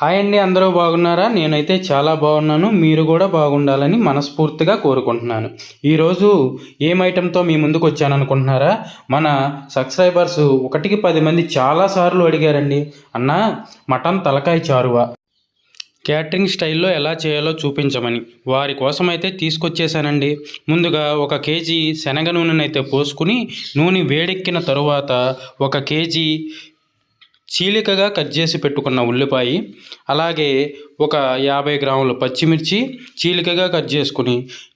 Hi అండి, అందరూ బాగున్నారా? నేనైతే చాలా బాగున్నాను. మీరు కూడా బాగుండాలని మనస్ఫూర్తిగా కోరుకుంటున్నాను. ఈరోజు ఏం ఐటెంతో మీ ముందుకు వచ్చాను అనుకుంటున్నారా? మన సబ్స్క్రైబర్స్ 1కి 10 మంది చాలాసార్లు అడిగారండి, అన్నా మటన్ తలకాయ చారువా క్యాటరింగ్ స్టైల్లో ఎలా చేయాలో చూపించమని. వారి కోసం అయితే తీసుకొచ్చేసానండి. ముందుగా 1 కేజీ శనగ నూనెనైతే పోసుకుని, నూనె వేడెక్కిన తరువాత 1 కేజీ చీలికగా కట్ చేసి పెట్టుకున్న ఉల్లిపాయ, అలాగే ఒక 50 గ్రాముల పచ్చిమిర్చి చీలికగా కట్ చేసుకుని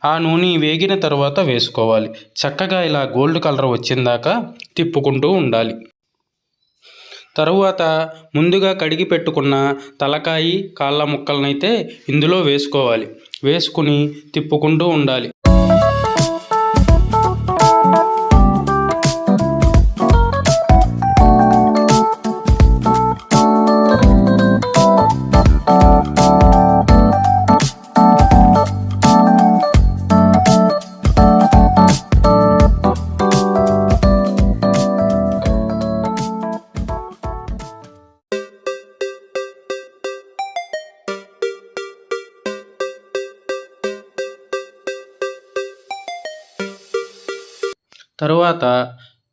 ఆ నూనె వేగిన తర్వాత వేసుకోవాలి. చక్కగా ఇలా గోల్డ్ కలర్ వచ్చిందాక తిప్పుకుంటూ ఉండాలి. తరువాత ముందుగా కడిగి పెట్టుకున్న తలకాయ కాళ్ళ ముక్కలనైతే ఇందులో వేసుకోవాలి. వేసుకుని తిప్పుకుంటూ ఉండాలి. తరువాత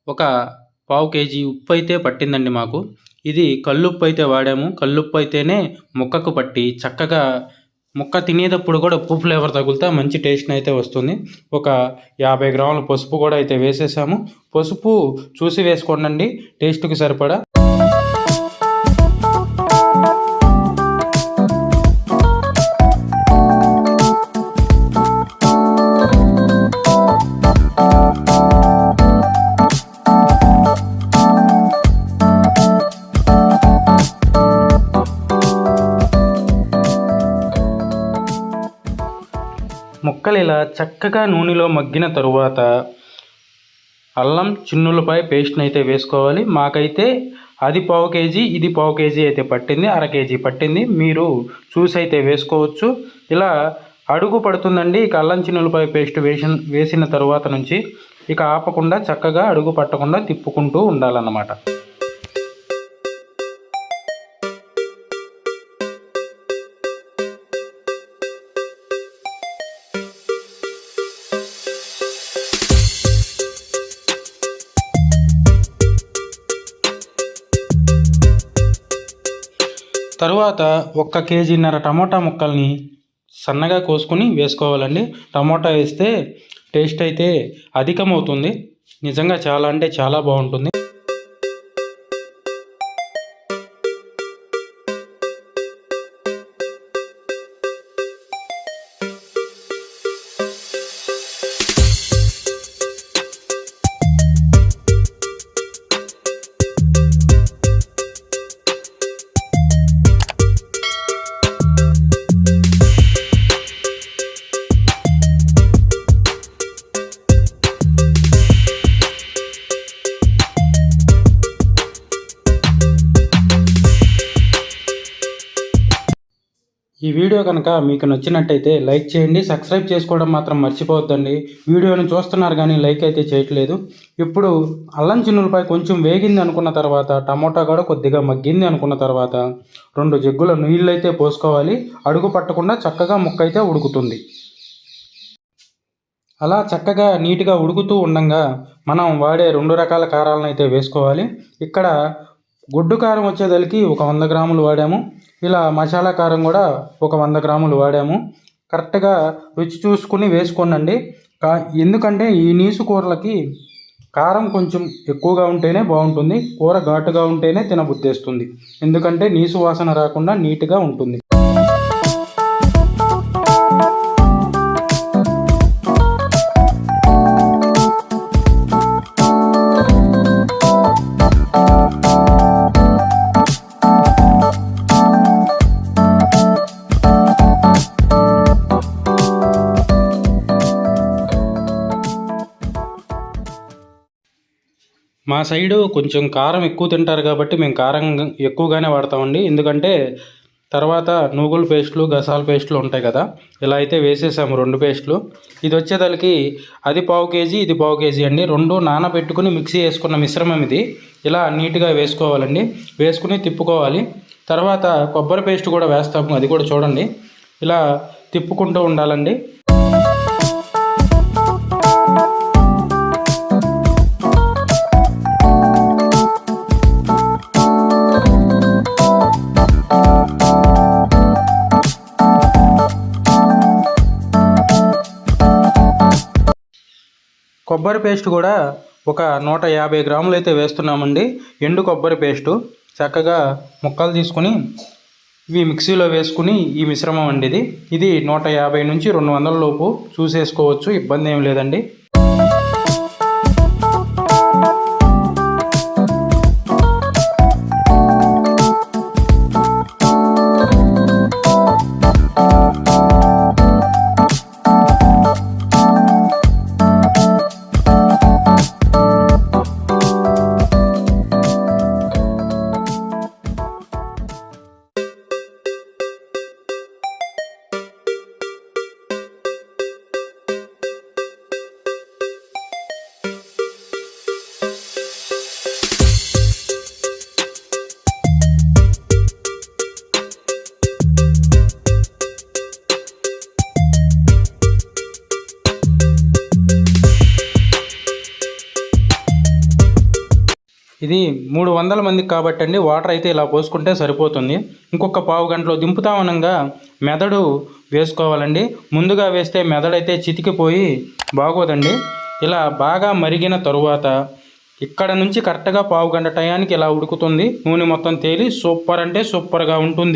ఒక 1/2 కేజీ ఉప్పు అయితే పట్టిందండి మాకు. ఇది కల్లుప్పు అయితే వాడాము. కల్లుప్పు అయితేనే ముక్కకు పట్టి చక్కగా ముక్క తినేటప్పుడు కూడా ఉప్పు ఫ్లేవర్ తగులుతా మంచి టేస్ట్ అయితే వస్తుంది. ఒక 50 గ్రాముల పసుపు కూడా అయితే వేసేసాము. పసుపు చూసి వేసుకోండి టేస్ట్కి సరిపడా. ముక్కలు ఇలా చక్కగా నూనెలో మగ్గిన తరువాత అల్లం చిన్నులపై పేస్ట్ని అయితే వేసుకోవాలి. మాకైతే అది 1/2 కేజీ, ఇది 1/2 కేజీ అయితే పట్టింది. 1/2 కేజీ పట్టింది. మీరు చూసి అయితే వేసుకోవచ్చు. ఇలా అడుగు పడుతుందండి. ఇక అల్లం చిన్నులపై పేస్ట్ వేసిన తరువాత నుంచి ఇక ఆపకుండా చక్కగా అడుగు పట్టకుండా తిప్పుకుంటూ ఉండాలన్నమాట. తరువాత 1 కేజీన్నర టమోటా ముక్కల్ని సన్నగా కోసుకొని వేసుకోవాలండి. టమోటా వేస్తే టేస్ట్ అయితే అధికమవుతుంది. నిజంగా చాలా అంటే చాలా బాగుంటుంది. ఈ వీడియో కనుక మీకు నచ్చినట్టయితే లైక్ చేయండి. సబ్స్క్రైబ్ చేసుకోవడం మాత్రం మర్చిపోవద్దండి. వీడియోను చూస్తున్నారు కానీ లైక్ అయితే చేయట్లేదు. ఇప్పుడు అల్లం చిన్నులపై కొంచెం వేగింది అనుకున్న తర్వాత, టమోటా కూడా కొద్దిగా మగ్గింది అనుకున్న తర్వాత 2 జగ్గుల నీళ్ళు అయితే పోసుకోవాలి. అడుగు పట్టకుండా చక్కగా ముక్క అయితే ఉడుకుతుంది. అలా చక్కగా నీట్గా ఉడుకుతూ ఉండగా మనం వాడే 2 రకాల కారాలను అయితే వేసుకోవాలి. ఇక్కడ గొడ్డు కారం వచ్చేదలికి ఒక 100 గ్రాములు వాడాము. ఇలా మసాలా కారం కూడా ఒక 100 గ్రాములు వాడాము. కరెక్ట్గా రుచి చూసుకుని వేసుకోండి. ఎందుకంటే ఈ నీసు కూరలకి కారం కొంచెం ఎక్కువగా ఉంటేనే బాగుంటుంది. కూర ఘాటుగా ఉంటేనే తినబుద్ధేస్తుంది. ఎందుకంటే నీసు వాసన రాకుండా నీట్గా ఉంటుంది. మా సైడు కొంచెం కారం ఎక్కువ తింటారు కాబట్టి మేము కారం ఎక్కువగానే వాడతామండి. ఎందుకంటే తర్వాత నూగుల పేస్టులు, గసాల పేస్టులు ఉంటాయి కదా, ఇలా అయితే వేసేసాము 2 పేస్టులు. ఇది వచ్చేదానికి అది 1/2 కేజీ, ఇది 1/2 కేజీ అండి. 2 నానబెట్టుకుని మిక్సీ వేసుకున్న మిశ్రమం ఇది. ఇలా నీట్గా వేసుకోవాలండి. వేసుకుని తిప్పుకోవాలి. తర్వాత కొబ్బరి పేస్ట్ కూడా వేస్తాము, అది కూడా చూడండి. ఇలా తిప్పుకుంటూ ఉండాలండి. కొబ్బరి పేస్ట్ కూడా ఒక 150 గ్రాములు అయితే వేస్తున్నామండి. ఎండు కొబ్బరి పేస్టు చక్కగా ముక్కలు తీసుకుని ఇవి మిక్సీలో వేసుకుని ఈ మిశ్రమం అండి. ఇది 150 నుంచి 200 లోపు చూసేసుకోవచ్చు, ఇబ్బంది ఏం లేదండి. ఇది 300 మందికి కాబట్టి అండి, వాటర్ అయితే ఇలా పోసుకుంటే సరిపోతుంది. ఇంకొక పావు గంటలో దింపుతామనగా మెదడు వేసుకోవాలండి. ముందుగా వేస్తే మెదడైతే చితికిపోయి బాగోదండి. ఇలా బాగా మరిగిన తరువాత ఇక్కడ నుంచి కరెక్ట్గా పావు గంట టయానికి ఇలా ఉడుకుతుంది. నూనె మొత్తం తేలి సూపర్ అంటే సూపర్గా ఉంటుంది.